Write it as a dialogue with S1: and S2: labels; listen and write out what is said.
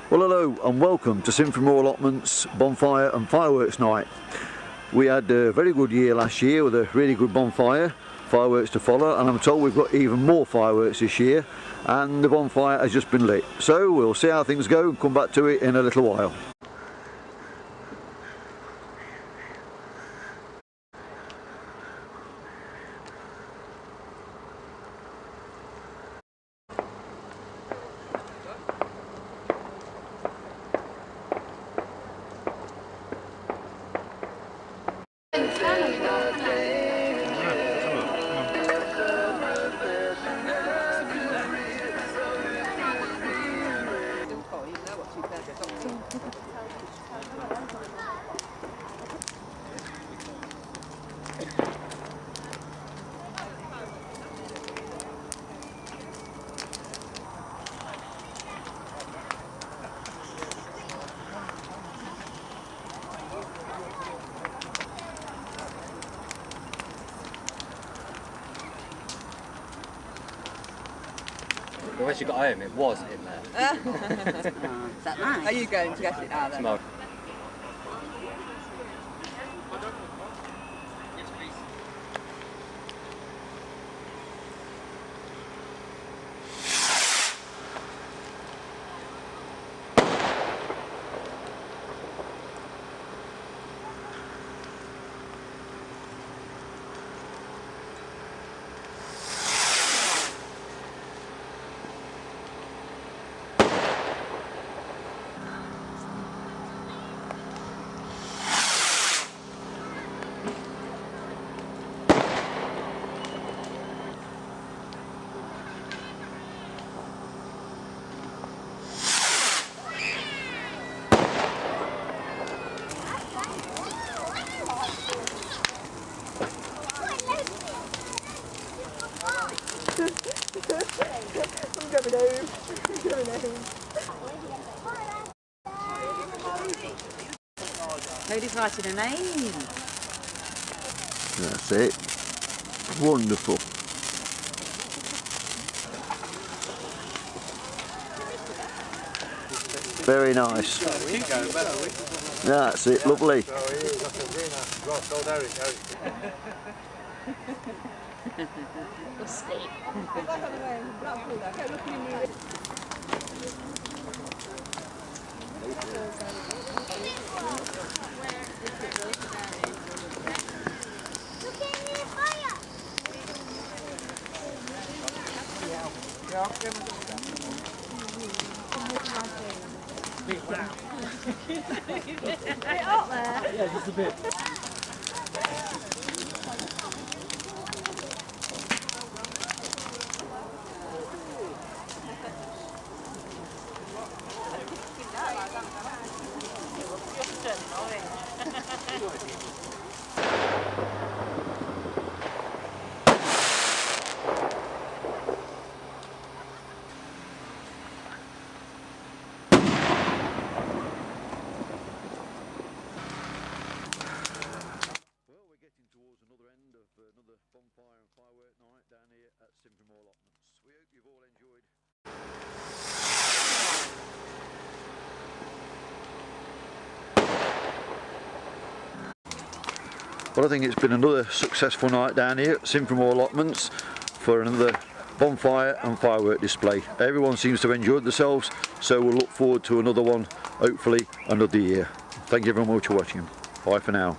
S1: Well, hello and welcome to Simfremore Allotments Bonfire and Fireworks Night. We had a very good year last year with a really good bonfire, fireworks to follow, and I'm told we've got even more fireworks this year, and the bonfire has just been lit. So we'll see how things go and come back to it in a little while.
S2: Well, when she got home, it was in there.
S3: Is that nice? Are you going to get it now then?
S2: Tomorrow.
S3: Nobody's writing a name.
S1: That's it. Wonderful. Very nice. That's it, lovely.
S4: Bit up there.
S2: Yeah, just a bit.
S1: Another bonfire and firework night down here at Simfremore Allotments. We hope you've all enjoyed. Well, I think it's been another successful night down here at Simfremore Allotments for another bonfire and firework display. Everyone seems to have enjoyed themselves, so we'll look forward to another one, hopefully another year. Thank you very much for watching. Bye for now.